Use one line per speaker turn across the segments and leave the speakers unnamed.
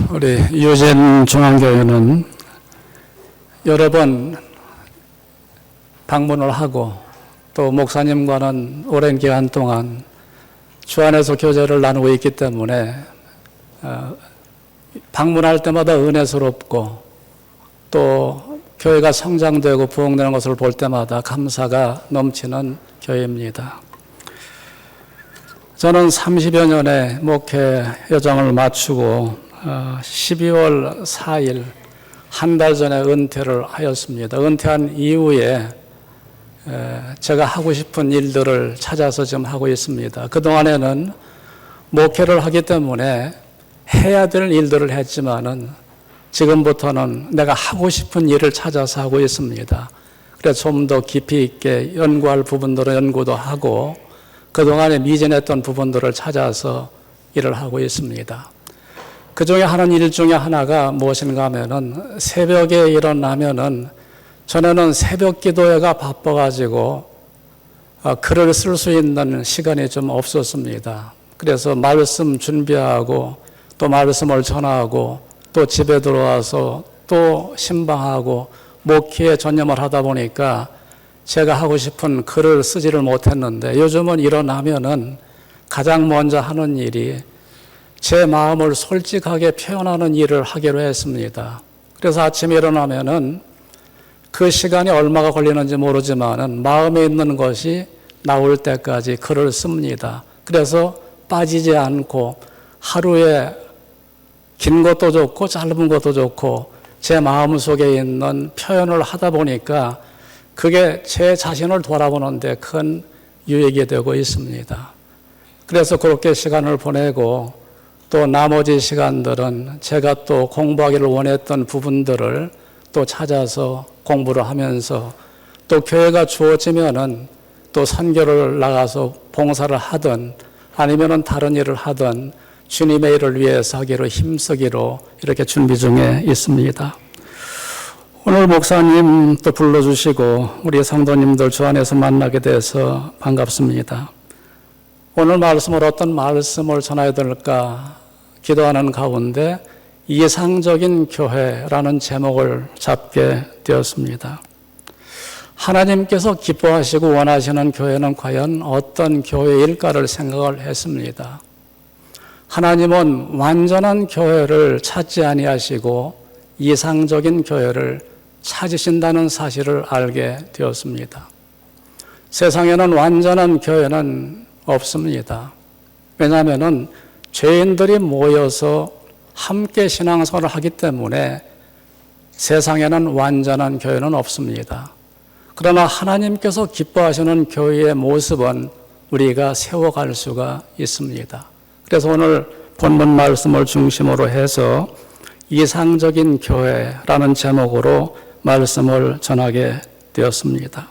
우리 유진 중앙교회는 여러 번 방문을 하고 또 목사님과는 오랜 기간 동안 주 안에서 교제를 나누고 있기 때문에 방문할 때마다 은혜스럽고 또 교회가 성장되고 부흥되는 것을 볼 때마다 감사가 넘치는 교회입니다. 저는 30여 년의 목회 여정을 마치고 12월 4일 한 달 전에 은퇴를 하였습니다. 은퇴한 이후에 제가 하고 싶은 일들을 찾아서 지금 하고 있습니다. 그동안에는 목회를 하기 때문에 해야 될 일들을 했지만은 지금부터는 내가 하고 싶은 일을 찾아서 하고 있습니다. 그래서 좀 더 깊이 있게 연구할 부분들은 연구도 하고 그동안에 미진했던 부분들을 찾아서 일을 하고 있습니다. 그 중에 하는 일 중에 하나가 무엇인가 하면은 새벽에 일어나면은 전에는 새벽 기도회가 바빠가지고 글을 쓸 수 있는 시간이 좀 없었습니다. 그래서 말씀 준비하고 또 말씀을 전하고 또 집에 들어와서 또 신방하고 목회에 전념을 하다 보니까 제가 하고 싶은 글을 쓰지를 못했는데 요즘은 일어나면은 가장 먼저 하는 일이 제 마음을 솔직하게 표현하는 일을 하기로 했습니다. 그래서 아침에 일어나면은 그 시간이 얼마가 걸리는지 모르지만은 마음에 있는 것이 나올 때까지 글을 씁니다. 그래서 빠지지 않고 하루에 긴 것도 좋고 짧은 것도 좋고 제 마음 속에 있는 표현을 하다 보니까 그게 제 자신을 돌아보는 데 큰 유익이 되고 있습니다. 그래서 그렇게 시간을 보내고 또 나머지 시간들은 제가 또 공부하기를 원했던 부분들을 또 찾아서 공부를 하면서 또 교회가 주어지면은 또 선교를 나가서 봉사를 하든 아니면은 다른 일을 하든 주님의 일을 위해서 하기로 힘쓰기로 이렇게 준비 중에 있습니다. 오늘 목사님 또 불러주시고 우리 성도님들 주 안에서 만나게 돼서 반갑습니다. 오늘 말씀을 어떤 말씀을 전해야 될까 기도하는 가운데 이상적인 교회라는 제목을 잡게 되었습니다. 하나님께서 기뻐하시고 원하시는 교회는 과연 어떤 교회일까를 생각을 했습니다. 하나님은 완전한 교회를 찾지 아니하시고 이상적인 교회를 찾으신다는 사실을 알게 되었습니다. 세상에는 완전한 교회는 없습니다. 왜냐하면 죄인들이 모여서 함께 신앙생활을 하기 때문에 세상에는 완전한 교회는 없습니다. 그러나 하나님께서 기뻐하시는 교회의 모습은 우리가 세워갈 수가 있습니다. 그래서 오늘 본문 말씀을 중심으로 해서 이상적인 교회라는 제목으로 말씀을 전하게 되었습니다.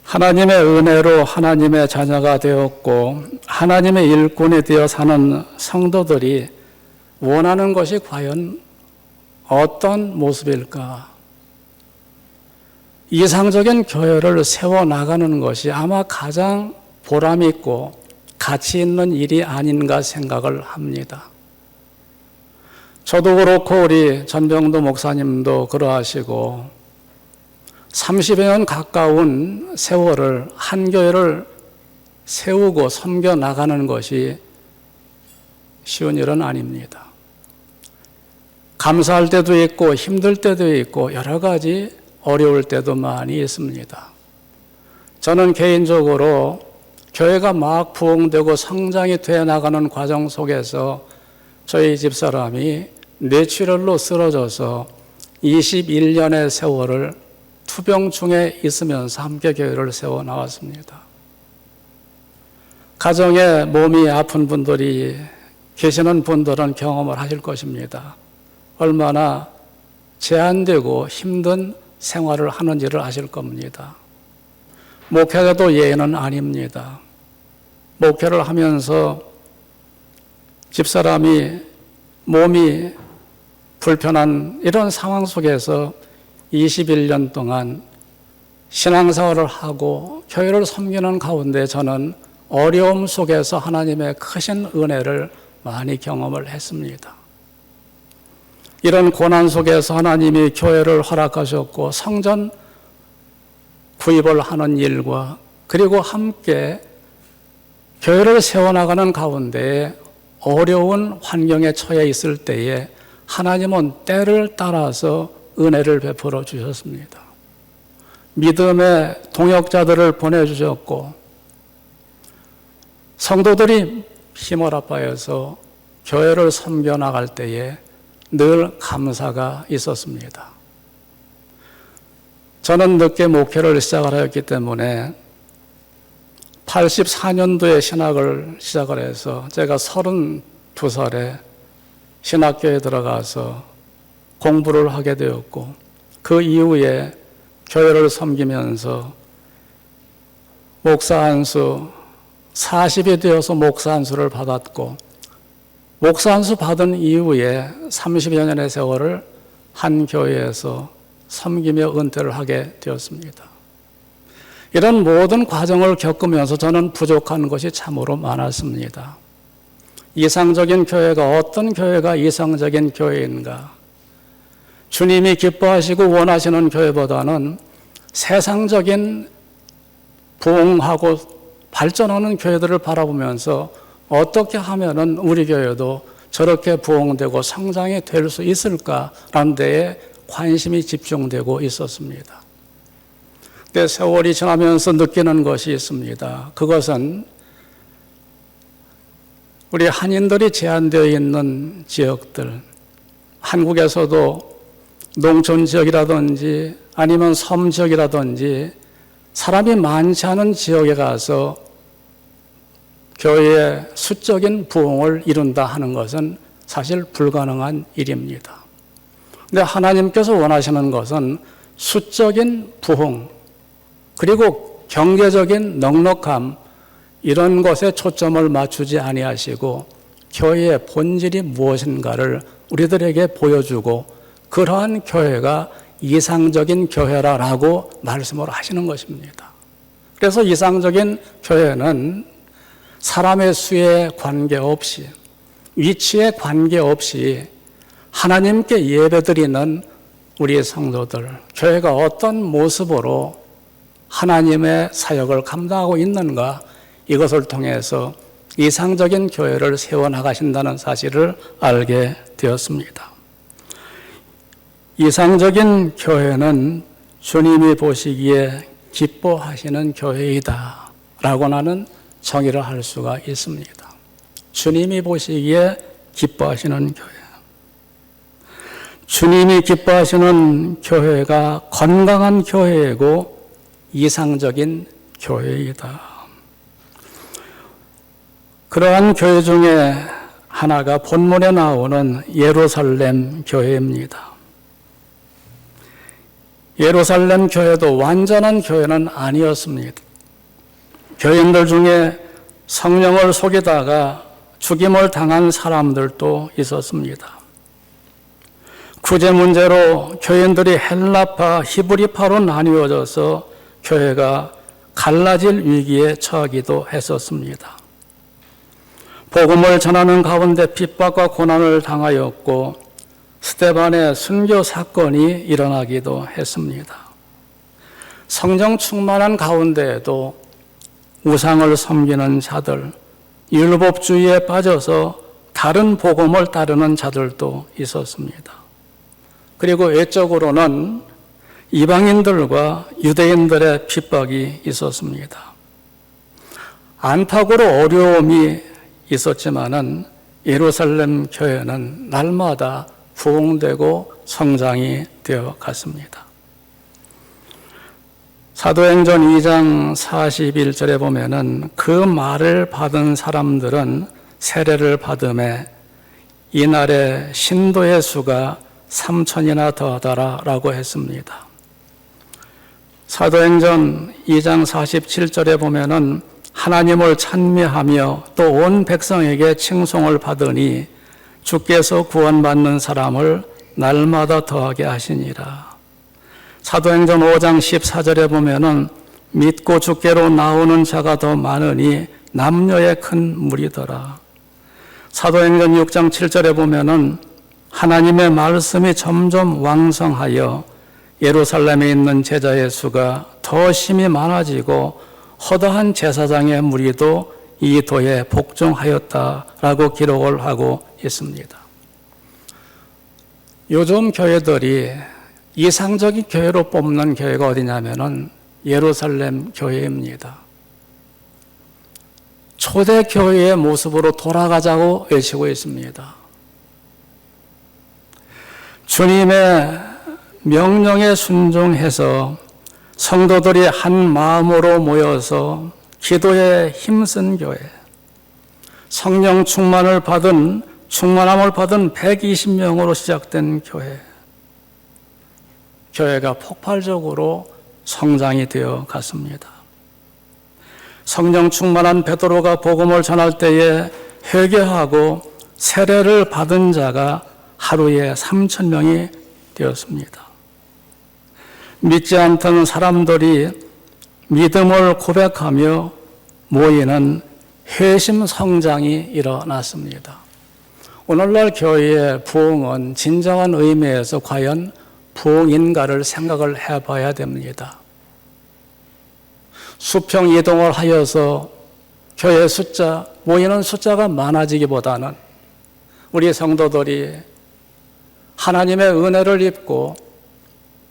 하나님의 은혜로 하나님의 자녀가 되었고 하나님의 일꾼이 되어 사는 성도들이 원하는 것이 과연 어떤 모습일까? 이상적인 교회를 세워나가는 것이 아마 가장 보람 있고 가치 있는 일이 아닌가 생각을 합니다. 저도 그렇고 우리 전병도 목사님도 그러하시고 30여 년 가까운 세월을 한 교회를 세우고 섬겨 나가는 것이 쉬운 일은 아닙니다. 감사할 때도 있고 힘들 때도 있고 여러 가지 어려울 때도 많이 있습니다. 저는 개인적으로 교회가 막 부흥되고 성장이 되어 나가는 과정 속에서 저희 집사람이 뇌출혈로 쓰러져서 21년의 세월을 투병중에 있으면서 함께 교회를 세워 나왔습니다. 가정에 몸이 아픈 분들이 계시는 분들은 경험을 하실 것입니다. 얼마나 제한되고 힘든 생활을 하는지를 아실 겁니다. 목회자도 예외는 아닙니다. 목회를 하면서 집사람이 몸이 불편한 이런 상황 속에서 21년 동안 신앙생활을 하고 교회를 섬기는 가운데 저는 어려움 속에서 하나님의 크신 은혜를 많이 경험을 했습니다. 이런 고난 속에서 하나님이 교회를 허락하셨고 성전 구입을 하는 일과 그리고 함께 교회를 세워나가는 가운데 어려운 환경에 처해 있을 때에 하나님은 때를 따라서 은혜를 베풀어 주셨습니다. 믿음의 동역자들을 보내주셨고 성도들이 힘을 합하여서 교회를 섬겨나갈 때에 늘 감사가 있었습니다. 저는 늦게 목회를 시작을 하였기 때문에 84년도에 신학을 시작을 해서 제가 32살에 신학교에 들어가서 공부를 하게 되었고 그 이후에 교회를 섬기면서 목사 안수 40이 되어서 목사 안수를 받았고 목사 안수 받은 이후에 30여 년의 세월을 한 교회에서 섬기며 은퇴를 하게 되었습니다. 이런 모든 과정을 겪으면서 저는 부족한 것이 참으로 많았습니다. 이상적인 교회가 어떤 교회가 이상적인 교회인가? 주님이 기뻐하시고 원하시는 교회보다는 세상적인 부흥하고 발전하는 교회들을 바라보면서 어떻게 하면은 우리 교회도 저렇게 부흥되고 성장이 될 수 있을까라는 데에 관심이 집중되고 있었습니다. 근데 세월이 지나면서 느끼는 것이 있습니다. 그것은 우리 한인들이 제한되어 있는 지역들, 한국에서도 농촌 지역이라든지 아니면 섬 지역이라든지 사람이 많지 않은 지역에 가서 교회의 수적인 부흥을 이룬다 하는 것은 사실 불가능한 일입니다. 근데 하나님께서 원하시는 것은 수적인 부흥, 그리고 경제적인 넉넉함, 이런 것에 초점을 맞추지 아니하시고 교회의 본질이 무엇인가를 우리들에게 보여주고 그러한 교회가 이상적인 교회라고 말씀을 하시는 것입니다. 그래서 이상적인 교회는 사람의 수에 관계없이 위치에 관계없이 하나님께 예배드리는 우리 성도들, 교회가 어떤 모습으로 하나님의 사역을 감당하고 있는가, 이것을 통해서 이상적인 교회를 세워나가신다는 사실을 알게 되었습니다. 이상적인 교회는 주님이 보시기에 기뻐하시는 교회이다 라고 나는 정의를 할 수가 있습니다. 주님이 보시기에 기뻐하시는 교회. 주님이 기뻐하시는 교회가 건강한 교회이고 이상적인 교회이다. 그러한 교회 중에 하나가 본문에 나오는 예루살렘 교회입니다. 예루살렘 교회도 완전한 교회는 아니었습니다. 교인들 중에 성령을 속이다가 죽임을 당한 사람들도 있었습니다. 구제 문제로 교인들이 헬라파, 히브리파로 나뉘어져서 교회가 갈라질 위기에 처하기도 했었습니다. 복음을 전하는 가운데 핍박과 고난을 당하였고 스데반의 순교 사건이 일어나기도 했습니다. 성령 충만한 가운데에도 우상을 섬기는 자들, 율법주의에 빠져서 다른 복음을 따르는 자들도 있었습니다. 그리고 외적으로는 이방인들과 유대인들의 핍박이 있었습니다. 안팎으로 어려움이 있었지만은 예루살렘 교회는 날마다 부흥되고 성장이 되어 갔습니다. 사도행전 2장 41절에 보면은 그 말을 받은 사람들은 세례를 받음에 이날에 신도의 수가 3,000이나 더하더라 라고 했습니다. 사도행전 2장 47절에 보면은 하나님을 찬미하며 또 온 백성에게 칭송을 받으니 주께서 구원받는 사람을 날마다 더하게 하시니라. 사도행전 5장 14절에 보면은 믿고 주께로 나오는 자가 더 많으니 남녀의 큰 무리더라. 사도행전 6장 7절에 보면은 하나님의 말씀이 점점 왕성하여 예루살렘에 있는 제자의 수가 더 심히 많아지고 허다한 제사장의 무리도 이 도에 복종하였다라고 기록을 하고 있습니다. 요즘 교회들이 이상적인 교회로 뽑는 교회가 어디냐면은 예루살렘 교회입니다. 초대 교회의 모습으로 돌아가자고 외치고 있습니다. 주님의 명령에 순종해서 성도들이 한 마음으로 모여서 기도에 힘쓴 교회, 성령 충만함을 받은 120명으로 시작된 교회, 교회가 폭발적으로 성장이 되어 갔습니다. 성령 충만한 베드로가 복음을 전할 때에 회개하고 세례를 받은 자가 하루에 3,000명이 되었습니다. 믿지 않던 사람들이 믿음을 고백하며 모이는 회심 성장이 일어났습니다. 오늘날 교회의 부흥은 진정한 의미에서 과연 부흥인가를 생각을 해봐야 됩니다. 수평 이동을 하여서 교회 모이는 숫자가 많아지기보다는 우리 성도들이 하나님의 은혜를 입고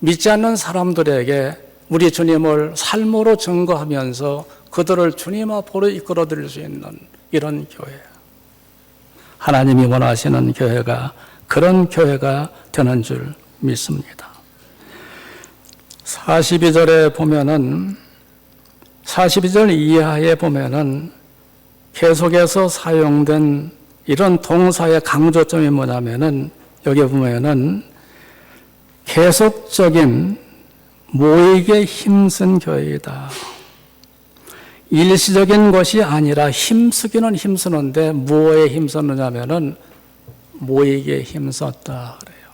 믿지 않는 사람들에게 우리 주님을 삶으로 증거하면서 그들을 주님 앞으로 이끌어드릴 수 있는 이런 교회. 하나님이 원하시는 교회가 그런 교회가 되는 줄 믿습니다. 42절에 보면은 42절 이하에 보면은 계속해서 사용된 이런 동사의 강조점이 뭐냐면은 여기 보면은 계속적인 모이게 힘쓴 교회이다. 일시적인 것이 아니라 힘쓰기는 힘쓰는데 무엇에 힘썼느냐면은 모이게 힘썼다 그래요.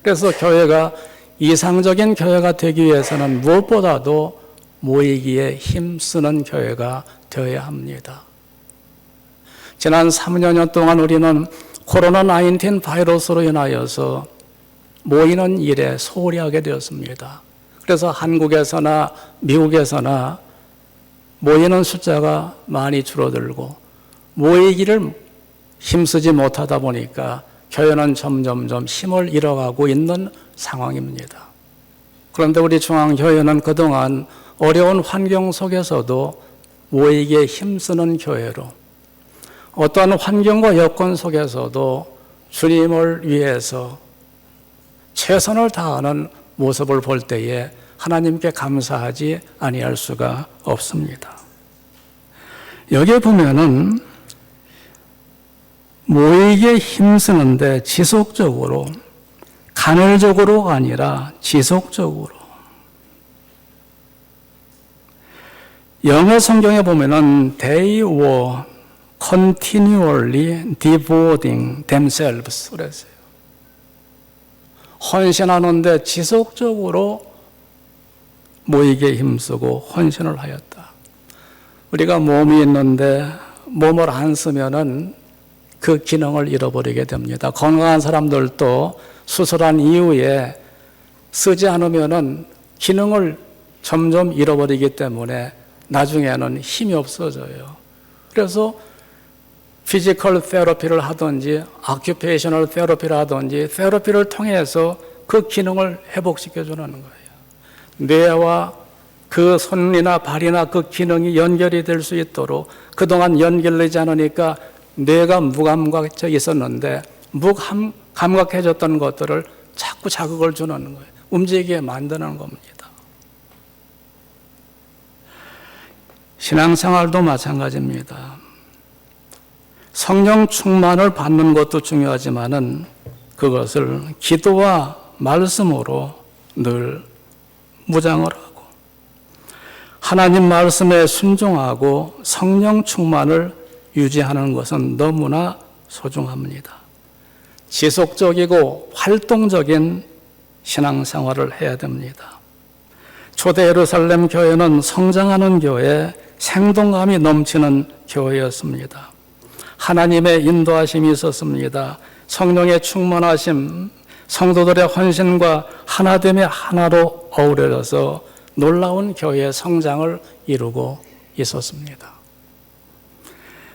그래서 교회가 이상적인 교회가 되기 위해서는 무엇보다도 모이기에 힘쓰는 교회가 되어야 합니다. 지난 3년 동안 우리는 코로나19 바이러스로 인하여서 모이는 일에 소홀히 하게 되었습니다. 그래서 한국에서나 미국에서나 모이는 숫자가 많이 줄어들고 모이기를 힘쓰지 못하다 보니까 교회는 점점점 힘을 잃어가고 있는 상황입니다. 그런데 우리 중앙교회는 그동안 어려운 환경 속에서도 모이기에 힘쓰는 교회로 어떠한 환경과 여건 속에서도 주님을 위해서 최선을 다하는 모습을 볼 때에 하나님께 감사하지 아니할 수가 없습니다. 여기에 보면은 모이기에 힘쓰는데 지속적으로, 간헐적으로가 아니라 지속적으로. 영어 성경에 보면은 they were continually devoting themselves 그랬어요. 헌신하는데 지속적으로 모이기에 힘쓰고 헌신을 하였다. 우리가 몸이 있는데 몸을 안 쓰면은 그 기능을 잃어버리게 됩니다. 건강한 사람들도 수술한 이후에 쓰지 않으면은 기능을 점점 잃어버리기 때문에 나중에는 힘이 없어져요. 그래서 피지컬 테라피를 하든지 아큐페이셔널 테라피를 하든지 테라피를 통해서 그 기능을 회복시켜 주는 거예요. 뇌와 그 손이나 발이나 그 기능이 연결이 될 수 있도록 그동안 연결되지 않으니까 뇌가 무감각해 있었는데 감각해졌던 것들을 자꾸 자극을 주는 거예요. 움직이게 만드는 겁니다. 신앙생활도 마찬가지입니다. 성령 충만을 받는 것도 중요하지만은 그것을 기도와 말씀으로 늘 무장을 하고 하나님 말씀에 순종하고 성령 충만을 유지하는 것은 너무나 소중합니다. 지속적이고 활동적인 신앙생활을 해야 됩니다. 초대 예루살렘 교회는 성장하는 교회, 생동감이 넘치는 교회였습니다. 하나님의 인도하심이 있었습니다. 성령의 충만하심, 성도들의 헌신과 하나됨이 하나로 어우러져서 놀라운 교회의 성장을 이루고 있었습니다.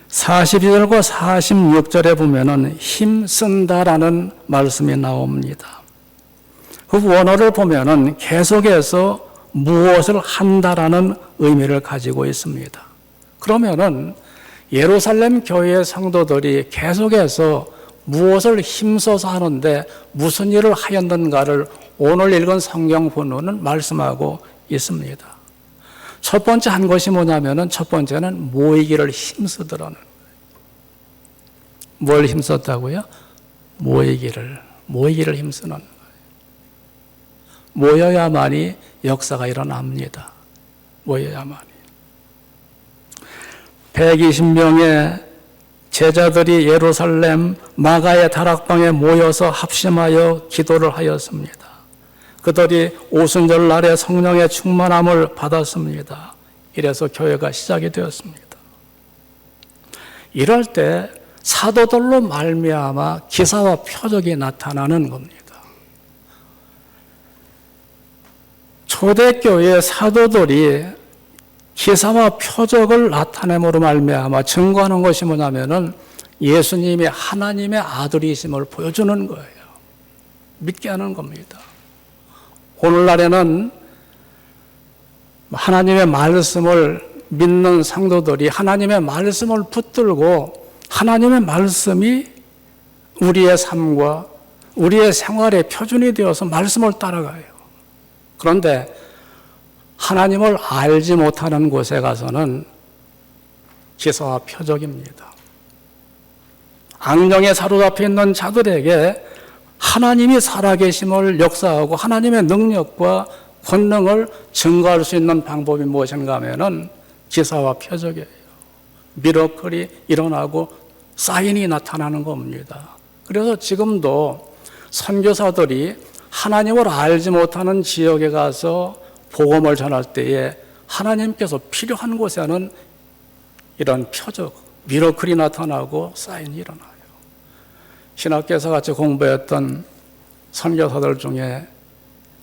42절과 46절에 보면은 힘쓴다라는 말씀이 나옵니다. 그 원어를 보면은 계속해서 무엇을 한다라는 의미를 가지고 있습니다. 그러면은 예루살렘 교회의 성도들이 계속해서 무엇을 힘써서 하는데 무슨 일을 하였는가를 오늘 읽은 성경 본문은 말씀하고 있습니다. 첫 번째 한 것이 뭐냐면은 첫 번째는 모이기를 힘쓰더라는 거예요. 뭘 힘썼다고요? 모이기를 힘쓰는 거예요. 모여야만이 역사가 일어납니다. 모여야만이. 120명의 제자들이 예루살렘 마가의 다락방에 모여서 합심하여 기도를 하였습니다. 그들이 오순절 날에 성령의 충만함을 받았습니다. 이래서 교회가 시작이 되었습니다. 이럴 때 사도들로 말미암아 기사와 표적이 나타나는 겁니다. 초대교회 사도들이 기사와 표적을 나타냄으로 말미암아 증거하는 것이 뭐냐면은 예수님이 하나님의 아들이심을 보여주는 거예요. 믿게 하는 겁니다. 오늘날에는 하나님의 말씀을 믿는 성도들이 하나님의 말씀을 붙들고 하나님의 말씀이 우리의 삶과 우리의 생활의 표준이 되어서 말씀을 따라가요. 그런데 하나님을 알지 못하는 곳에 가서는 기사와 표적입니다. 악령에 사로잡혀 있는 자들에게 하나님이 살아계심을 역사하고 하나님의 능력과 권능을 증거할 수 있는 방법이 무엇인가 하면은 기사와 표적이에요. 미러클이 일어나고 사인이 나타나는 겁니다. 그래서 지금도 선교사들이 하나님을 알지 못하는 지역에 가서 복음을 전할 때에 하나님께서 필요한 곳에는 이런 표적, 미러클이 나타나고 사인이 일어나요. 신학교에서 같이 공부했던 선교사들 중에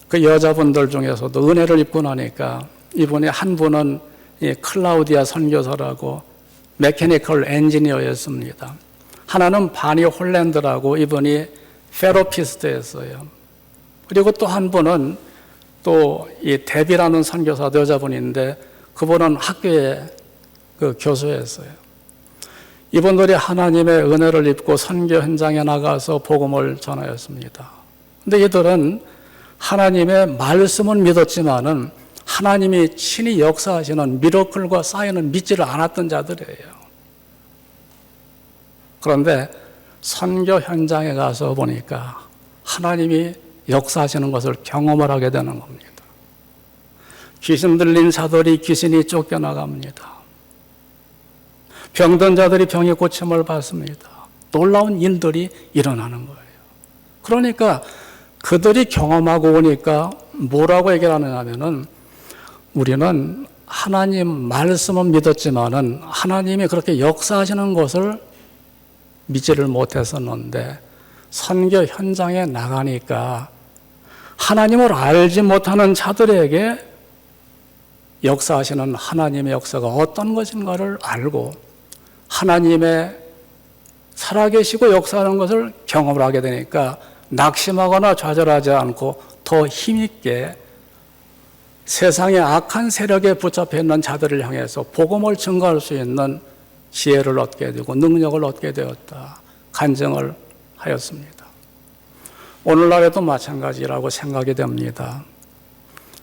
그 여자분들 중에서도 은혜를 입고 나니까 이분이 한 분은 클라우디아 선교사라고 메케니컬 엔지니어였습니다. 하나는 바니 홀랜드라고 이분이 페로피스트였어요. 그리고 또 한 분은 또 이 데비라는 선교사 여자분인데 그분은 학교에 그 교수였어요. 이분들이 하나님의 은혜를 입고 선교 현장에 나가서 복음을 전하였습니다. 근데 이들은 하나님의 말씀은 믿었지만은 하나님이 친히 역사하시는 미러클과 사인은 믿지를 않았던 자들이에요. 그런데 선교 현장에 가서 보니까 하나님이 역사하시는 것을 경험을 하게 되는 겁니다. 귀신 들린 자들이 귀신이 쫓겨나갑니다. 병든 자들이 병의 고침을 받습니다. 놀라운 일들이 일어나는 거예요. 그러니까 그들이 경험하고 오니까 뭐라고 얘기를 하느냐면은 우리는 하나님 말씀은 믿었지만은 하나님이 그렇게 역사하시는 것을 믿지를 못했었는데 선교 현장에 나가니까 하나님을 알지 못하는 자들에게 역사하시는 하나님의 역사가 어떤 것인가를 알고 하나님의 살아계시고 역사하는 것을 경험을 하게 되니까 낙심하거나 좌절하지 않고 더 힘있게 세상의 악한 세력에 붙잡혀 있는 자들을 향해서 복음을 증거할 수 있는 지혜를 얻게 되고 능력을 얻게 되었다. 간증을 하였습니다. 오늘날에도 마찬가지라고 생각이 됩니다.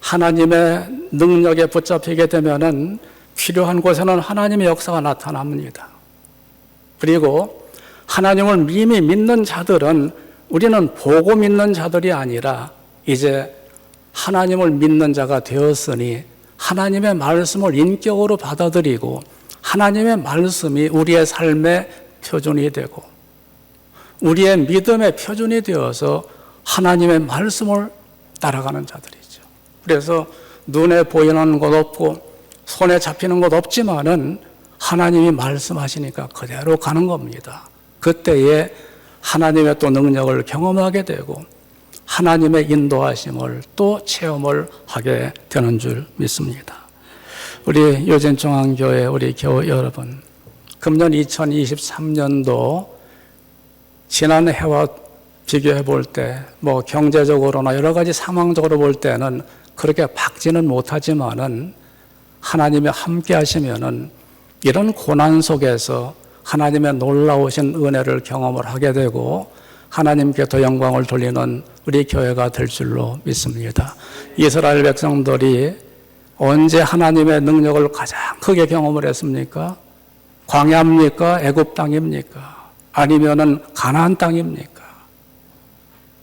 하나님의 능력에 붙잡히게 되면은 필요한 곳에는 하나님의 역사가 나타납니다. 그리고 하나님을 이미 믿는 자들은 우리는 보고 믿는 자들이 아니라 이제 하나님을 믿는 자가 되었으니 하나님의 말씀을 인격으로 받아들이고 하나님의 말씀이 우리의 삶의 표준이 되고 우리의 믿음의 표준이 되어서 하나님의 말씀을 따라가는 자들이죠. 그래서 눈에 보이는 것 없고 손에 잡히는 것 없지만은 하나님이 말씀하시니까 그대로 가는 겁니다. 그때에 하나님의 또 능력을 경험하게 되고 하나님의 인도하심을 또 체험을 하게 되는 줄 믿습니다. 우리 유진중앙교회 우리 교회 여러분, 금년 2023년도 지난 해와 비교해 볼 때 뭐 경제적으로나 여러 가지 상황적으로 볼 때는 그렇게 밝지는 못하지만은 하나님이 함께 하시면은 이런 고난 속에서 하나님의 놀라우신 은혜를 경험을 하게 되고 하나님께 더 영광을 돌리는 우리 교회가 될 줄로 믿습니다. 이스라엘 백성들이 언제 하나님의 능력을 가장 크게 경험을 했습니까? 광야입니까? 애굽 땅입니까? 아니면은 가나안 땅입니까?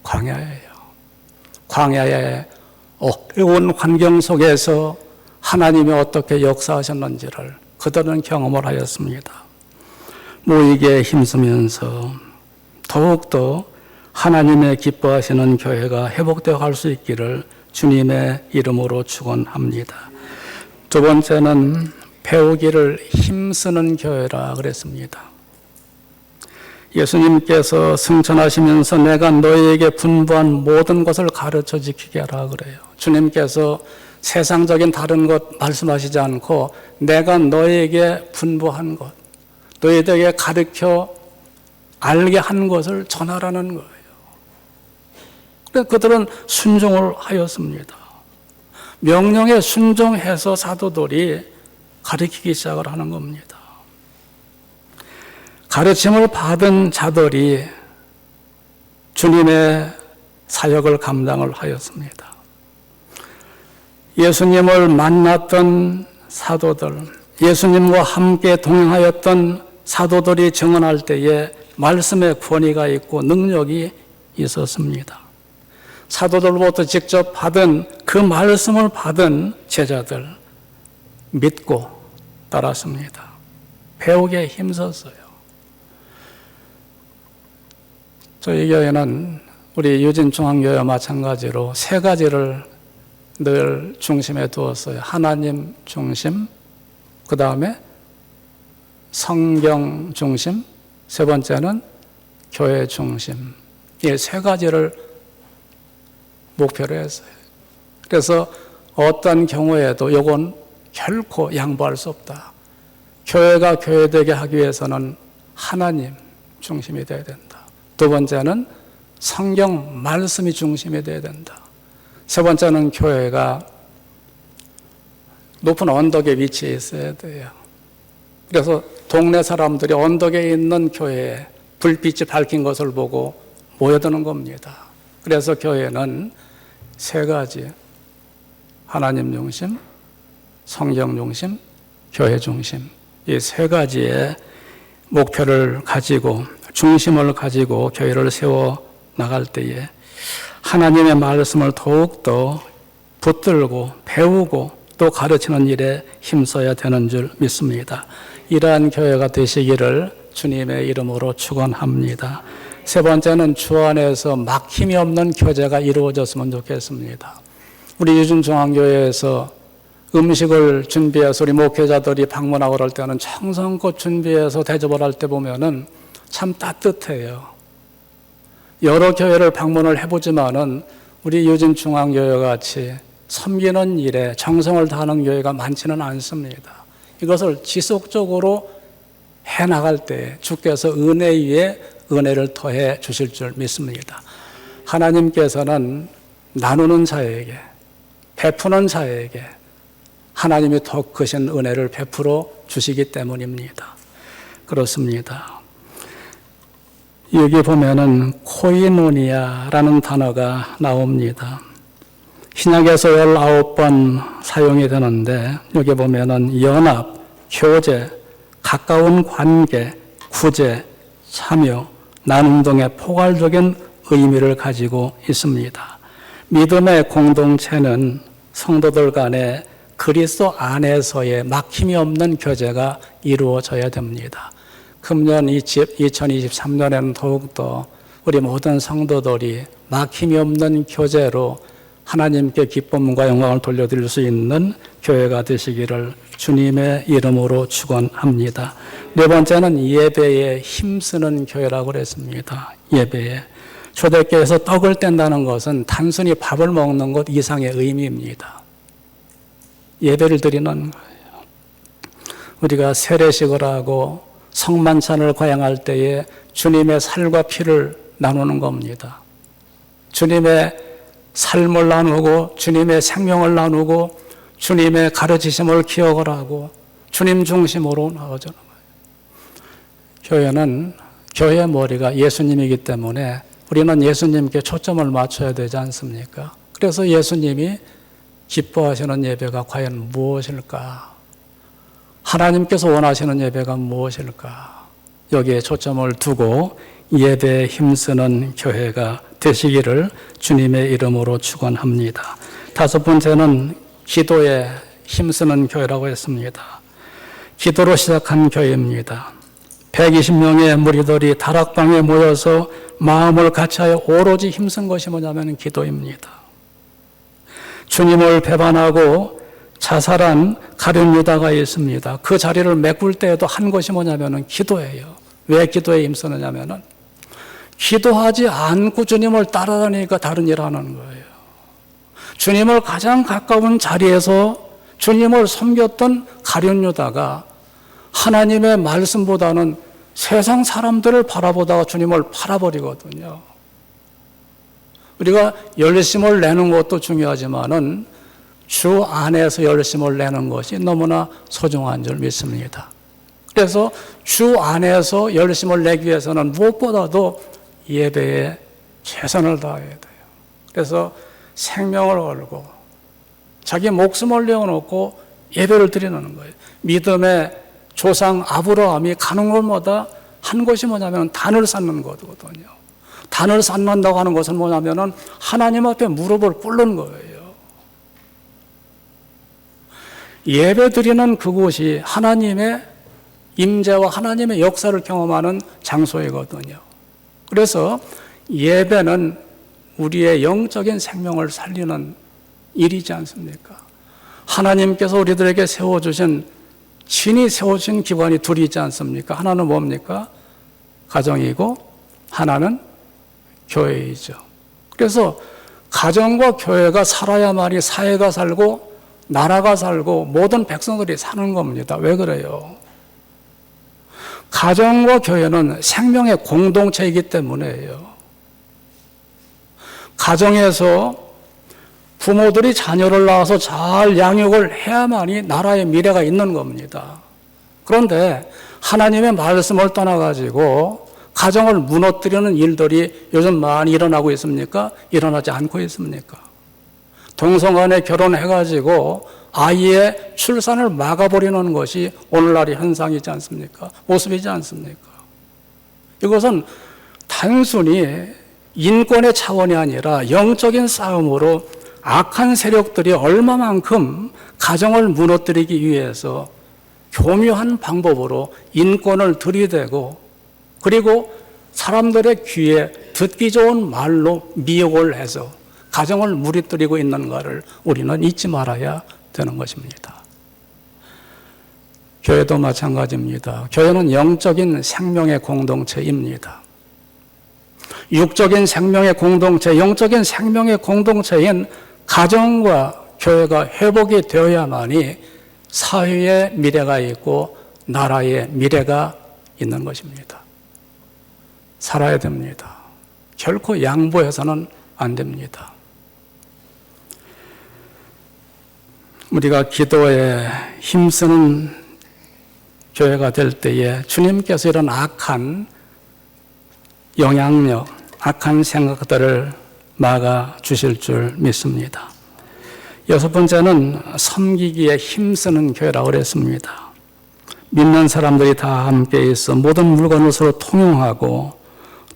광야예요. 광야의 어려운 환경 속에서 하나님이 어떻게 역사하셨는지를 그들은 경험을 하였습니다. 모이기에 힘쓰면서 더욱더 하나님의 기뻐하시는 교회가 회복되어 갈 수 있기를 주님의 이름으로 축원합니다. 두 번째는 배우기를 힘쓰는 교회라 그랬습니다. 예수님께서 승천하시면서 내가 너희에게 분부한 모든 것을 가르쳐 지키게 하라 그래요. 주님께서 세상적인 다른 것 말씀하시지 않고 내가 너희에게 분부한 것, 너희들에게 가르쳐 알게 한 것을 전하라는 거예요. 그래서 그들은 순종을 하였습니다. 명령에 순종해서 사도들이 가르치기 시작을 하는 겁니다. 가르침을 받은 자들이 주님의 사역을 감당을 하였습니다. 예수님을 만났던 사도들, 예수님과 함께 동행하였던 사도들이 증언할 때에 말씀의 권위가 있고 능력이 있었습니다. 사도들로부터 직접 받은 그 말씀을 받은 제자들 믿고 따랐습니다. 배우기에 힘썼어요. 저희 교회는 우리 유진중앙교회와 마찬가지로 세 가지를 늘 중심에 두었어요. 하나님 중심, 그 다음에 성경 중심, 세 번째는 교회 중심. 이 세 가지를 목표로 했어요. 그래서 어떤 경우에도 이건 결코 양보할 수 없다. 교회가 교회되게 하기 위해서는 하나님 중심이 되어야 된다. 두 번째는 성경 말씀이 중심이 되어야 된다. 세 번째는 교회가 높은 언덕에 위치해 있어야 돼요. 그래서 동네 사람들이 언덕에 있는 교회에 불빛이 밝힌 것을 보고 모여드는 겁니다. 그래서 교회는 세 가지, 하나님 중심, 성경 중심, 교회 중심, 이 세 가지의 목표를 가지고 중심을 가지고 교회를 세워 나갈 때에 하나님의 말씀을 더욱더 붙들고 배우고 또 가르치는 일에 힘써야 되는 줄 믿습니다. 이러한 교회가 되시기를 주님의 이름으로 축원합니다. 세 번째는 주 안에서 막힘이 없는 교제가 이루어졌으면 좋겠습니다. 우리 유진중앙교회에서 음식을 준비해서 우리 목회자들이 방문하고 그럴 때는 정성껏 준비해서 대접을 할 때 보면은 참 따뜻해요. 여러 교회를 방문을 해보지만은 우리 유진중앙교회 같이 섬기는 일에 정성을 다하는 교회가 많지는 않습니다. 이것을 지속적으로 해나갈 때 주께서 은혜 위에 은혜를 더해 주실 줄 믿습니다. 하나님께서는 나누는 자에게, 베푸는 자에게 하나님이 더 크신 은혜를 베풀어 주시기 때문입니다. 그렇습니다. 여기 보면은 코이노니아라는 단어가 나옵니다. 신약에서 19번 사용이 되는데 여기 보면은 연합, 교제, 가까운 관계, 구제, 참여, 나눔 등의 포괄적인 의미를 가지고 있습니다. 믿음의 공동체는 성도들 간에 그리스도 안에서의 막힘이 없는 교제가 이루어져야 됩니다. 금년 2023년에는 더욱더 우리 모든 성도들이 막힘이 없는 교제로 하나님께 기쁨과 영광을 돌려드릴 수 있는 교회가 되시기를 주님의 이름으로 축원합니다. 네 번째는 예배에 힘쓰는 교회라고 그랬습니다. 예배에. 초대교회에서 떡을 뗀다는 것은 단순히 밥을 먹는 것 이상의 의미입니다. 예배를 드리는 거예요. 우리가 세례식을 하고 성만찬을 거행할 때에 주님의 살과 피를 나누는 겁니다. 주님의 삶을 나누고 주님의 생명을 나누고 주님의 가르치심을 기억을 하고 주님 중심으로 나아가는 거예요. 교회는 교회의 머리가 예수님이기 때문에 우리는 예수님께 초점을 맞춰야 되지 않습니까? 그래서 예수님이 기뻐하시는 예배가 과연 무엇일까? 하나님께서 원하시는 예배가 무엇일까? 여기에 초점을 두고 예배에 힘쓰는 교회가 되시기를 주님의 이름으로 축원합니다. 다섯 번째는 기도에 힘쓰는 교회라고 했습니다. 기도로 시작한 교회입니다. 120명의 무리들이 다락방에 모여서 마음을 같이하여 오로지 힘쓴 것이 뭐냐면 기도입니다. 주님을 배반하고 자살한 가룟 유다가 있습니다. 그 자리를 메꿀 때에도 한 것이 뭐냐면 기도예요. 왜 기도에 힘쓰느냐면 기도하지 않고 주님을 따라다니니까 다른 일을 하는 거예요. 주님을 가장 가까운 자리에서 주님을 섬겼던 가룟 유다가 하나님의 말씀보다는 세상 사람들을 바라보다가 주님을 팔아버리거든요. 우리가 열심을 내는 것도 중요하지만은 주 안에서 열심을 내는 것이 너무나 소중한 줄 믿습니다. 그래서 주 안에서 열심을 내기 위해서는 무엇보다도 예배에 최선을 다해야 돼요. 그래서 생명을 걸고 자기 목숨을 내어놓고 예배를 드리는 거예요. 믿음의 조상 아브라함이 가는 곳마다 한 것이 뭐냐면 단을 쌓는 거거든요. 단을 쌓는다고 하는 것은 뭐냐면 하나님 앞에 무릎을 꿇는 거예요. 예배 드리는 그곳이 하나님의 임재와 하나님의 역사를 경험하는 장소이거든요. 그래서 예배는 우리의 영적인 생명을 살리는 일이지 않습니까? 하나님께서 우리들에게 세워주신 신이 세워주신 기관이 둘이 있지 않습니까? 하나는 뭡니까? 가정이고 하나는 교회이죠. 그래서 가정과 교회가 살아야만이 사회가 살고 나라가 살고 모든 백성들이 사는 겁니다. 왜 그래요? 가정과 교회는 생명의 공동체이기 때문에요. 가정에서 부모들이 자녀를 낳아서 잘 양육을 해야만이 나라의 미래가 있는 겁니다. 그런데 하나님의 말씀을 떠나가지고 가정을 무너뜨리는 일들이 요즘 많이 일어나고 있습니까? 일어나지 않고 있습니까? 동성간에 결혼해가지고 아이의 출산을 막아버리는 것이 오늘날의 현상이지 않습니까? 모습이지 않습니까? 이것은 단순히 인권의 차원이 아니라 영적인 싸움으로 악한 세력들이 얼마만큼 가정을 무너뜨리기 위해서 교묘한 방법으로 인권을 들이대고 그리고 사람들의 귀에 듣기 좋은 말로 미혹을 해서 가정을 무너뜨리고 있는가를 우리는 잊지 말아야 되는 것입니다. 교회도 마찬가지입니다. 교회는 영적인 생명의 공동체입니다. 육적인 생명의 공동체, 영적인 생명의 공동체인 가정과 교회가 회복이 되어야만이 사회의 미래가 있고 나라의 미래가 있는 것입니다. 살아야 됩니다. 결코 양보해서는 안 됩니다. 우리가 기도에 힘쓰는 교회가 될 때에 주님께서 이런 악한 영향력, 악한 생각들을 막아 주실 줄 믿습니다. 여섯 번째는 섬기기에 힘쓰는 교회라고 그랬습니다. 믿는 사람들이 다 함께 있어 모든 물건을 서로 통용하고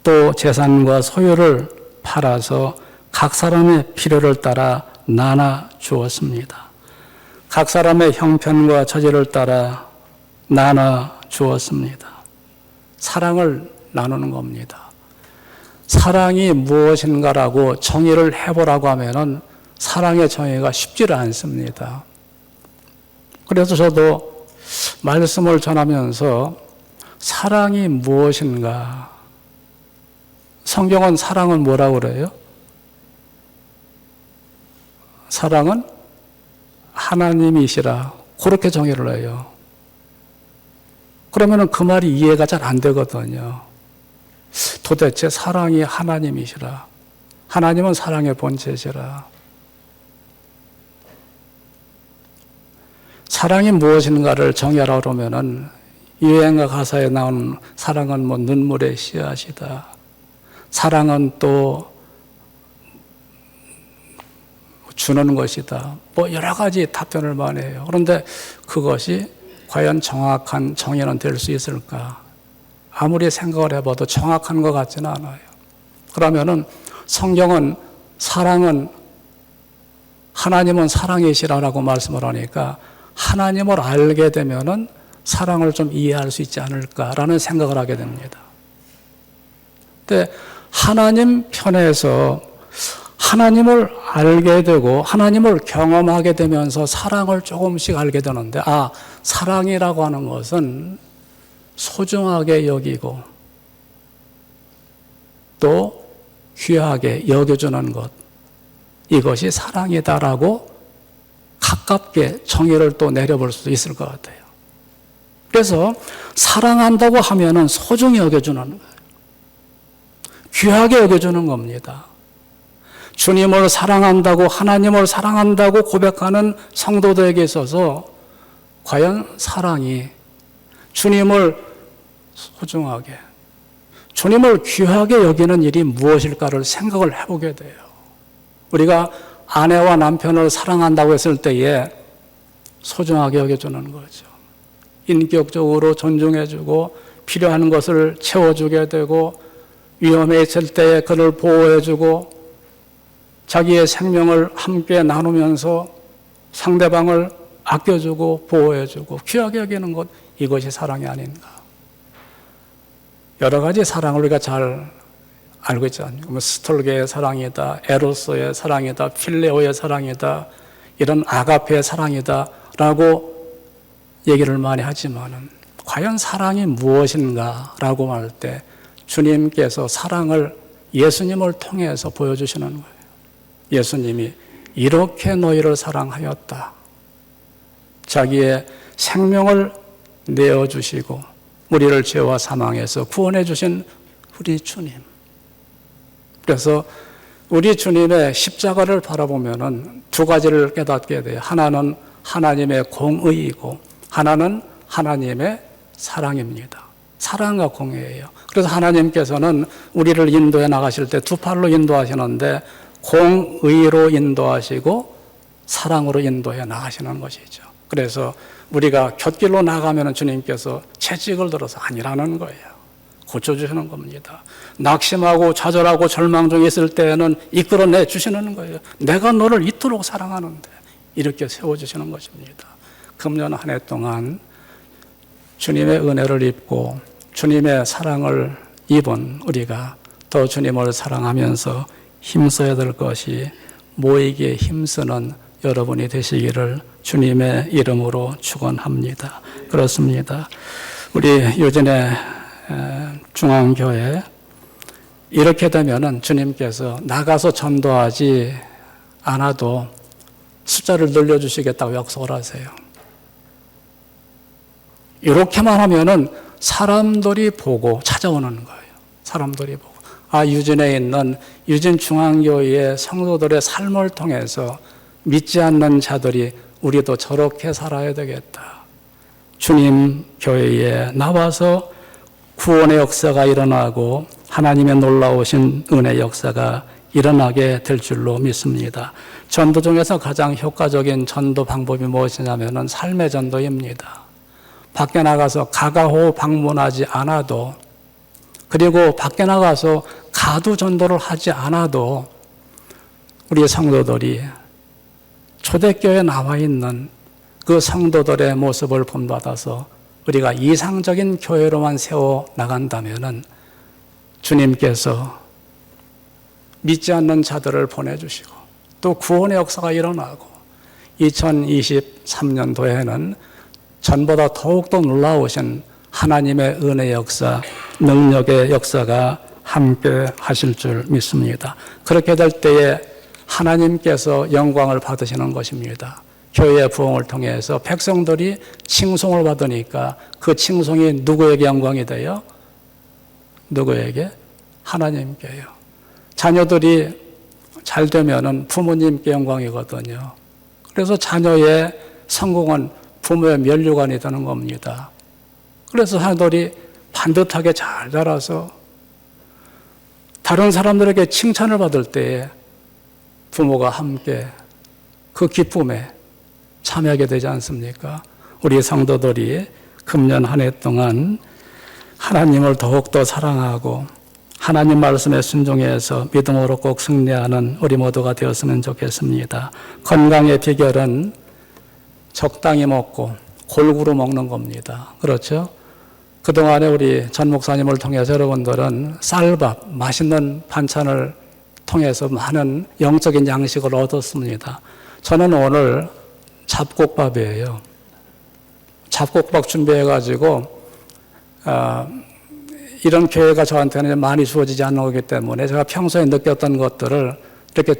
또 재산과 소유를 팔아서 각 사람의 필요를 따라 나눠 주었습니다. 각 사람의 형편과 처지를 따라 나눠 주었습니다. 사랑을 나누는 겁니다. 사랑이 무엇인가라고 정의를 해보라고 하면은 사랑의 정의가 쉽지를 않습니다. 그래서 저도 말씀을 전하면서 사랑이 무엇인가 성경은 사랑은 뭐라고 그래요? 사랑은 하나님이시라. 그렇게 정의를 해요. 그러면은 그 말이 이해가 잘 안 되거든요. 도대체 사랑이 하나님이시라. 하나님은 사랑의 본체시라. 사랑이 무엇인가를 정의하라 그러면은 유행가 가사에 나오는 사랑은 뭐 눈물의 씨앗이다. 사랑은 또 주는 것이다. 뭐 여러 가지 답변을 많이 해요. 그런데 그것이 과연 정확한 정의는 될 수 있을까? 아무리 생각을 해봐도 정확한 것 같지는 않아요. 그러면은 성경은 사랑은 하나님은 사랑이시라라고 말씀을 하니까 하나님을 알게 되면은 사랑을 좀 이해할 수 있지 않을까라는 생각을 하게 됩니다. 근데 하나님 편에서 하나님을 알게 되고 하나님을 경험하게 되면서 사랑을 조금씩 알게 되는데, 사랑이라고 하는 것은 소중하게 여기고 또 귀하게 여겨주는 것, 이것이 사랑이다라고 가깝게 정의를 또 내려볼 수도 있을 것 같아요. 그래서 사랑한다고 하면은 소중히 여겨주는 거예요. 귀하게 여겨주는 겁니다. 주님을 사랑한다고, 하나님을 사랑한다고 고백하는 성도들에게 있어서 과연 사랑이 주님을 소중하게, 주님을 귀하게 여기는 일이 무엇일까를 생각을 해보게 돼요. 우리가 아내와 남편을 사랑한다고 했을 때에 소중하게 여겨주는 거죠. 인격적으로 존중해주고 필요한 것을 채워주게 되고 위험에 있을 때에 그를 보호해주고 자기의 생명을 함께 나누면서 상대방을 아껴주고 보호해주고 귀하게 여기는 것, 이것이 사랑이 아닌가. 여러 가지 사랑을 우리가 잘 알고 있지 않습니까? 스톨게의 사랑이다, 에로스의 사랑이다, 필레오의 사랑이다, 이런 아가페의 사랑이다 라고 얘기를 많이 하지만은 과연 사랑이 무엇인가 라고 할 때 주님께서 사랑을 예수님을 통해서 보여주시는 거예요. 예수님이 이렇게 너희를 사랑하였다. 자기의 생명을 내어주시고 우리를 죄와 사망에서 구원해 주신 우리 주님. 그래서 우리 주님의 십자가를 바라보면은 두 가지를 깨닫게 돼요. 하나는 하나님의 공의이고 하나는 하나님의 사랑입니다. 사랑과 공의예요. 그래서 하나님께서는 우리를 인도해 나가실 때 두 팔로 인도하시는데 공의로 인도하시고 사랑으로 인도해 나가시는 것이죠. 그래서 우리가 곁길로 나가면 주님께서 채찍을 들어서 아니라는 거예요. 고쳐주시는 겁니다. 낙심하고 좌절하고 절망 중에 있을 때에는 이끌어내 주시는 거예요. 내가 너를 이토록 사랑하는데 이렇게 세워주시는 것입니다. 금년 한 해 동안 주님의 은혜를 입고 주님의 사랑을 입은 우리가 더 주님을 사랑하면서 힘써야 될 것이 모이기에 힘쓰는 여러분이 되시기를 주님의 이름으로 축원합니다. 그렇습니다. 우리 요전에 중앙교회 이렇게 되면은 주님께서 나가서 전도하지 않아도 숫자를 늘려주시겠다고 약속을 하세요. 이렇게만 하면은 사람들이 보고 찾아오는 거예요. 사람들이 보고. 유진에 있는 유진 중앙교회의 성도들의 삶을 통해서 믿지 않는 자들이 우리도 저렇게 살아야 되겠다. 주님 교회에 나와서 구원의 역사가 일어나고 하나님의 놀라우신 은혜 역사가 일어나게 될 줄로 믿습니다. 전도 중에서 가장 효과적인 전도 방법이 무엇이냐면 삶의 전도입니다. 밖에 나가서 가가호 방문하지 않아도, 그리고 밖에 나가서 가두 전도를 하지 않아도 우리 성도들이 초대교회에 나와 있는 그 성도들의 모습을 본받아서 우리가 이상적인 교회로만 세워 나간다면은 주님께서 믿지 않는 자들을 보내주시고 또 구원의 역사가 일어나고 2023년도에는 전보다 더욱더 놀라우신 하나님의 은혜 역사, 능력의 역사가 함께 하실 줄 믿습니다. 그렇게 될 때에 하나님께서 영광을 받으시는 것입니다. 교회의 부흥을 통해서 백성들이 칭송을 받으니까 그 칭송이 누구에게 영광이 돼요? 누구에게? 하나님께요. 자녀들이 잘 되면은 부모님께 영광이거든요. 그래서 자녀의 성공은 부모의 면류관이 되는 겁니다. 그래서 자녀들이 반듯하게 잘 자라서 다른 사람들에게 칭찬을 받을 때에 부모가 함께 그 기쁨에 참여하게 되지 않습니까? 우리 성도들이 금년 한 해 동안 하나님을 더욱더 사랑하고 하나님 말씀에 순종해서 믿음으로 꼭 승리하는 우리 모두가 되었으면 좋겠습니다. 건강의 비결은 적당히 먹고 골고루 먹는 겁니다. 그렇죠? 그동안에 우리 전 목사님을 통해서 여러분들은 쌀밥, 맛있는 반찬을 통해서 많은 영적인 양식을 얻었습니다. 저는 오늘 잡곡밥이에요. 잡곡밥 준비해가지고 이런 기회가 저한테는 많이 주어지지 않는 거기 때문에 제가 평소에 느꼈던 것들을 이렇게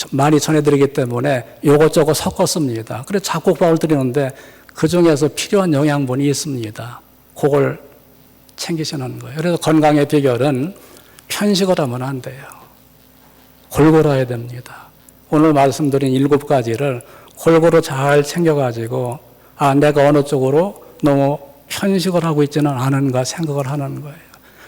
많이 전해드리기 때문에 요것저것 섞었습니다. 그래서 잡곡밥을 드리는데 그 중에서 필요한 영양분이 있습니다. 그걸 챙기시는 거예요. 그래서 건강의 비결은 편식을 하면 안 돼요. 골고루 해야 됩니다. 오늘 말씀드린 7가지를 골고루 잘 챙겨가지고 내가 어느 쪽으로 너무 편식을 하고 있지는 않은가 생각을 하는 거예요.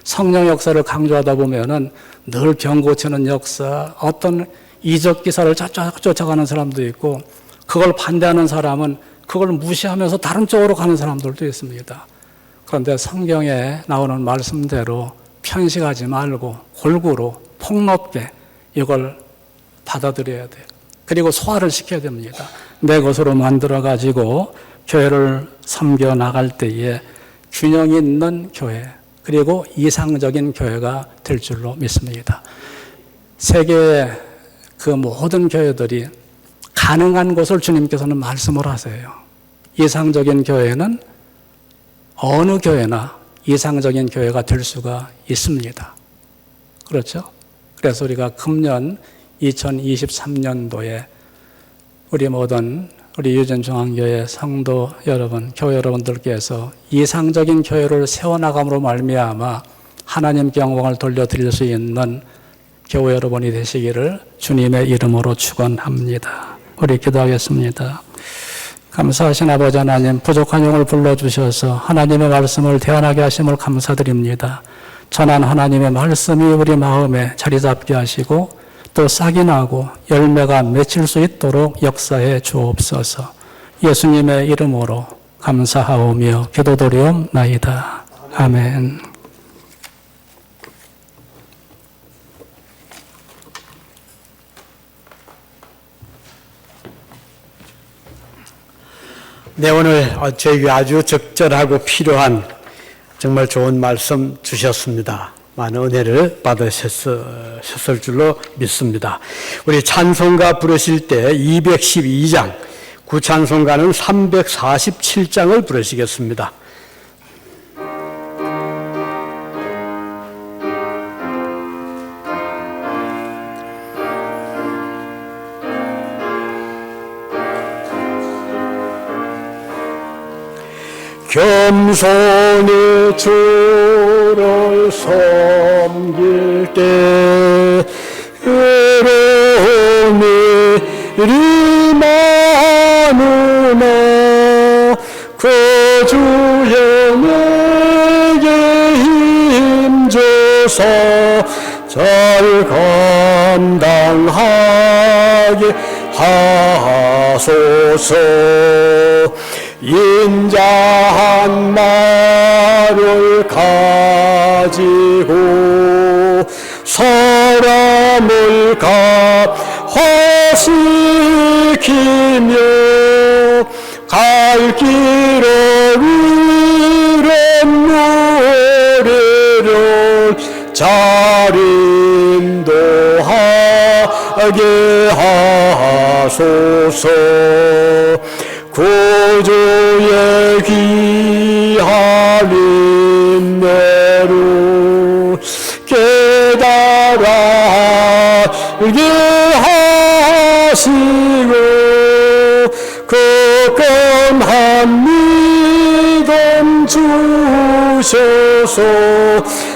성령 역사를 강조하다 보면은 늘 병 고치는 역사, 어떤 이적 기사를 쫓아가는 사람도 있고 그걸 반대하는 사람은 그걸 무시하면서 다른 쪽으로 가는 사람들도 있습니다. 그런데 성경에 나오는 말씀대로 편식하지 말고 골고루 폭넓게 이걸 받아들여야 돼요. 그리고 소화를 시켜야 됩니다. 내 것으로 만들어가지고 교회를 섬겨 나갈 때에 균형 있는 교회, 그리고 이상적인 교회가 될 줄로 믿습니다. 세계의 그 모든 교회들이 가능한 것을 주님께서는 말씀을 하세요. 이상적인 교회는 어느 교회나 이상적인 교회가 될 수가 있습니다. 그렇죠? 그래서 우리가 금년 2023년도에 우리 모든 우리 유전중앙교회 성도 여러분, 교회 여러분들께서 이상적인 교회를 세워나감으로 말미암아 하나님께 영광을 돌려드릴 수 있는 교회 여러분이 되시기를 주님의 이름으로 축원합니다. 우리 기도하겠습니다. 감사하신 아버지 하나님, 부족한 영을 불러주셔서 하나님의 말씀을 대안하게 하심을 감사드립니다. 전한 하나님의 말씀이 우리 마음에 자리 잡게 하시고 또 싹이 나고 열매가 맺힐 수 있도록 역사해 주옵소서. 예수님의 이름으로 감사하오며 기도드리옵나이다. 아멘.
네, 오늘 저에게 아주 적절하고 필요한 정말 좋은 말씀 주셨습니다. 많은 은혜를 받으셨을 줄로 믿습니다. 우리 찬송가 부르실 때 212장, 구찬송가는 347장을 부르시겠습니다. 겸손히 주를 섬길 때 외로운 일이 많으나 그 주여 내게 힘줘서 잘 감당하게 하소서. 인자한 말을 가지고 사람을 감화시키며 갈 길을 이런 노래를 잘 인도하게 하소서. 구주의 귀한 인내로 깨달은 하시고 거건한 믿음 주셔서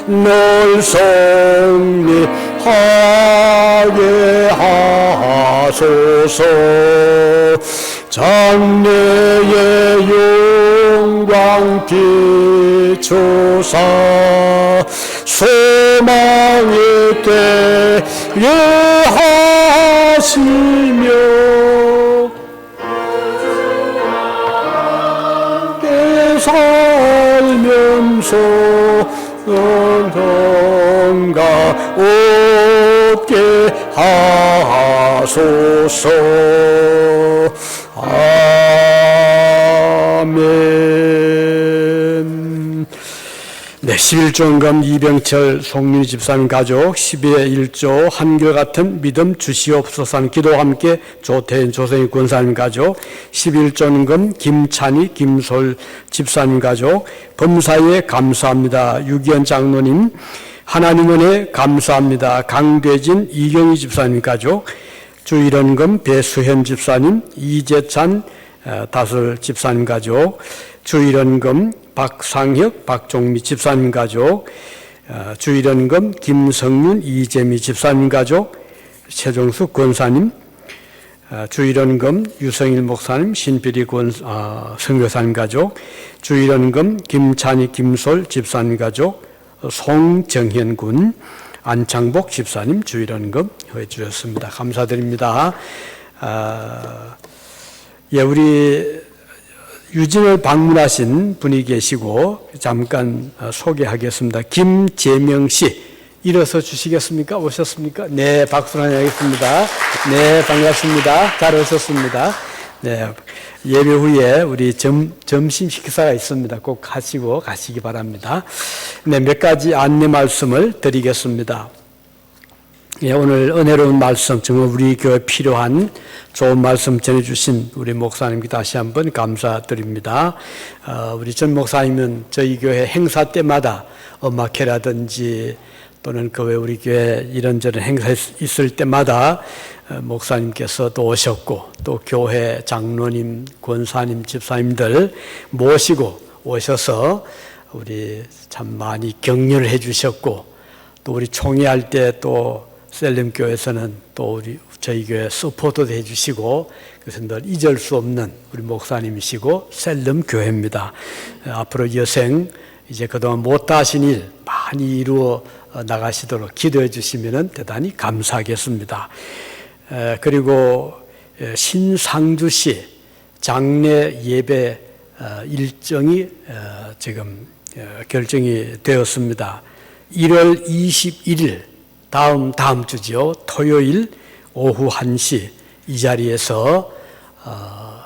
널 승리하게 하소서. 장래의 영광 비추사 소망의 때에 하시며 내 살면서 영광 얻게 하소서. 아멘. 네, 11조원금 이병철 송윤희 집사님 가족 12회 1조 한결같은 믿음 주시옵소서 하는 기도와 함께 조태인 조성희 권사님 가족 11조원금 김찬희 김솔 집사님 가족 범사에 감사합니다. 유기현 장로님 하나님 은혜 감사합니다. 강대진 이경희 집사님 가족 주일원금 배수현 집사님 이재찬 다솔 집사님 가족 주일원금 박상혁 박종미 집사님 가족 주일원금 김성윤 이재미 집사님 가족 최종숙 권사님 주일원금 유성일 목사님 신비리 선교사님 가족 주일원금 김찬희 김솔 집사님 가족 송정현 군 안창복 집사님 주일원금 해주셨습니다. 감사드립니다. 예, 우리 유진을 방문하신 분이 계시고 잠깐 소개하겠습니다. 김재명 씨 일어서 주시겠습니까? 오셨습니까? 네, 박수로 환영하겠습니다. 네, 반갑습니다. 잘 오셨습니다. 네, 예배 후에 우리 점심 식사가 있습니다. 꼭 하시고 가시기 바랍니다. 네, 몇 가지 안내 말씀을 드리겠습니다. 예, 오늘 은혜로운 말씀, 정말 우리 교회에 필요한 좋은 말씀 전해주신 우리 목사님께 다시 한번 감사드립니다. 우리 전 목사님은 저희 교회 행사 때마다 음악회라든지 또는 그 외 우리 교회 이런저런 행사 있을 때마다 목사님께서 또 오셨고 또 교회 장로님, 권사님, 집사님들 모시고 오셔서 우리 참 많이 격려를 해주셨고 또 우리 총회할 때 또 셀림교회에서는 또 우리 저희 교회 서포트도 해주시고 그래서 늘 잊을 수 없는 우리 목사님이시고 셀림교회입니다. 앞으로 여생 이제 그동안 못하신 일 많이 이루어 나가시도록 기도해 주시면 대단히 감사하겠습니다. 그리고 신상주시 장례 예배 일정이 지금 결정이 되었습니다. 1월 21일 다음 주죠. 토요일 오후 1시 이 자리에서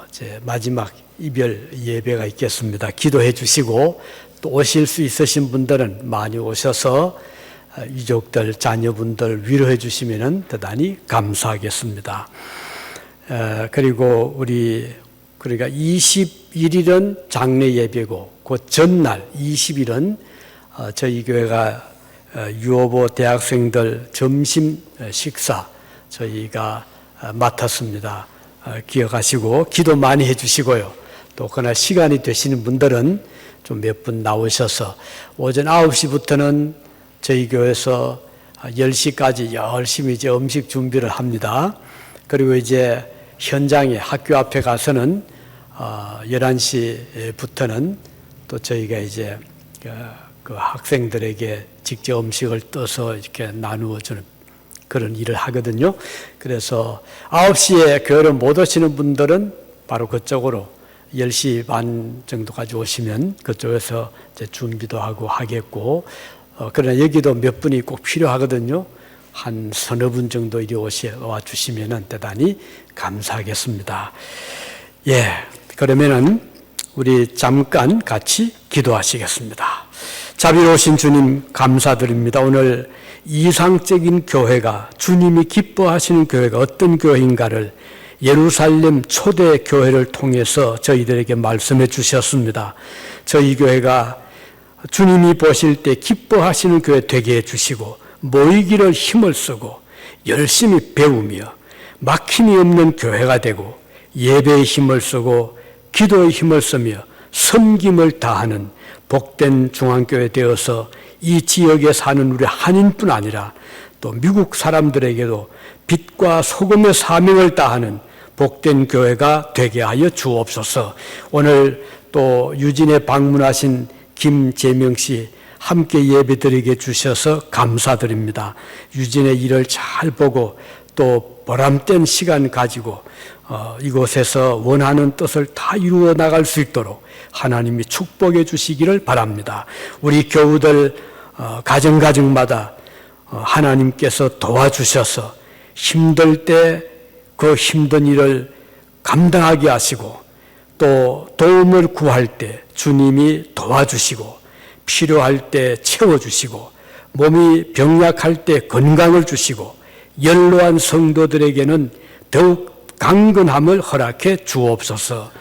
이제 마지막 이별 예배가 있겠습니다. 기도해 주시고 또 오실 수 있으신 분들은 많이 오셔서 유족들, 자녀분들 위로해 주시면 대단히 감사하겠습니다. 그리고 그러니까 21일은 장례 예배고 그 전날 20일은 저희 교회가 유오보 대학생들 점심 식사 저희가 맡았습니다. 기억하시고 기도 많이 해주시고요. 또 그날 시간이 되시는 분들은 좀 몇 분 나오셔서 오전 9시부터는 저희 교회에서 10시까지 열심히 이제 음식 준비를 합니다. 그리고 이제 현장에 학교 앞에 가서는 11시부터는 또 저희가 이제 그 학생들에게 직접 음식을 떠서 이렇게 나누어 주는 그런 일을 하거든요. 그래서 9시에 교회를 못 오시는 분들은 바로 그쪽으로 10시 반 정도까지 오시면 그쪽에서 이제 준비도 하고 하겠고, 그러나 여기도 몇 분이 꼭 필요하거든요. 한 서너 분 정도 이리 와 주시면 대단히 감사하겠습니다. 예, 그러면은 우리 잠깐 같이 기도하시겠습니다. 자비로우신 주님 감사드립니다. 오늘 이상적인 교회가, 주님이 기뻐하시는 교회가 어떤 교회인가를 예루살렘 초대 교회를 통해서 저희들에게 말씀해 주셨습니다. 저희 교회가 주님이 보실 때 기뻐하시는 교회 되게 해주시고 모이기를 힘을 쓰고 열심히 배우며 막힘이 없는 교회가 되고 예배에 힘을 쓰고 기도에 힘을 쓰며 섬김을 다하는 복된 중앙교회 되어서 이 지역에 사는 우리 한인뿐 아니라 또 미국 사람들에게도 빛과 소금의 사명을 다하는 복된 교회가 되게 하여 주옵소서. 오늘 또 유진에 방문하신 김재명 씨 함께 예배드리게 주셔서 감사드립니다. 유진의 일을 잘 보고 또 보람된 시간 가지고 이곳에서 원하는 뜻을 다 이루어 나갈 수 있도록 하나님이 축복해 주시기를 바랍니다. 우리 교우들 가정마다 하나님께서 도와주셔서 힘들 때 그 힘든 일을 감당하게 하시고 또 도움을 구할 때 주님이 도와주시고 필요할 때 채워주시고 몸이 병약할 때 건강을 주시고 연로한 성도들에게는 더욱 강건함을 허락해 주옵소서.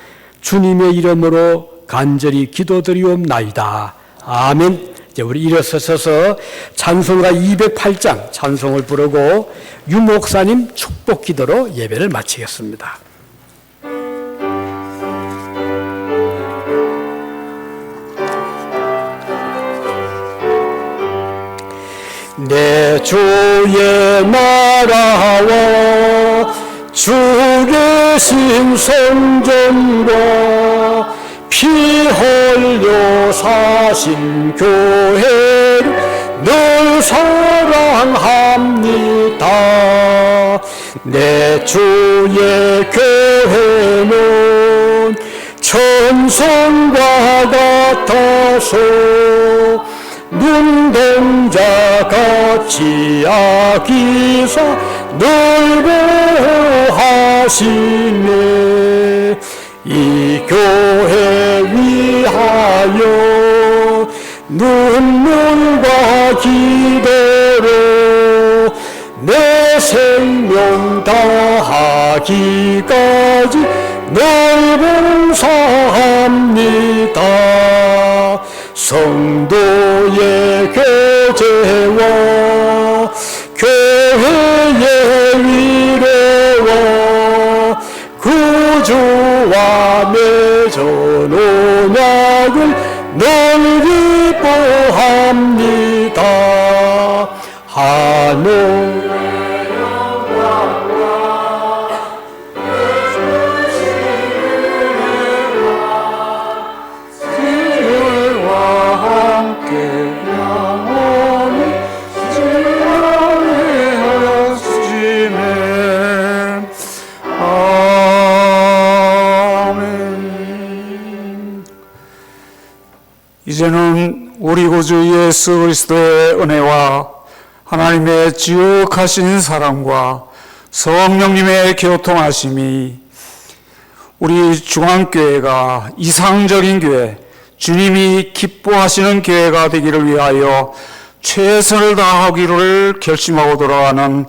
주님의 이름으로 간절히 기도드리옵나이다. 아멘. 이제 우리 일어서서 찬송가 208장 찬송을 부르고 유 목사님 축복 기도로 예배를 마치겠습니다. 내 주의 나라와 주 계신 성전과 피 흘려 사신 교회를 늘 사랑합니다. 내 주의 교회는 천성과 같아서 눈동자 같이 아기사 늘 보호하시네. 이 교회 위하여 눈물과 기도로 내 생명 다하기까지 늘 봉사합니다. 성도의 교제와 교회의 위로와 구주와 맺은 언약을 늘 기뻐합니다. 하늘
이제는 우리 구주 예수 그리스도의 은혜와 하나님의 지극하신 사랑과 성령님의 교통하심이 우리 중앙교회가 이상적인 교회, 주님이 기뻐하시는 교회가 되기를 위하여 최선을 다하기를 결심하고 돌아가는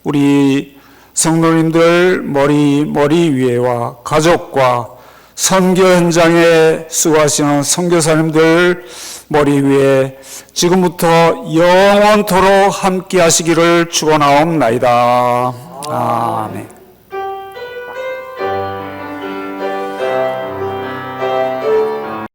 우리 성도님들 머리 위에와 가족과 선교 현장에 수고하시는 선교사님들 머리 위에 지금부터 영원토록 함께 하시기를 축원하옵나이다. 아멘.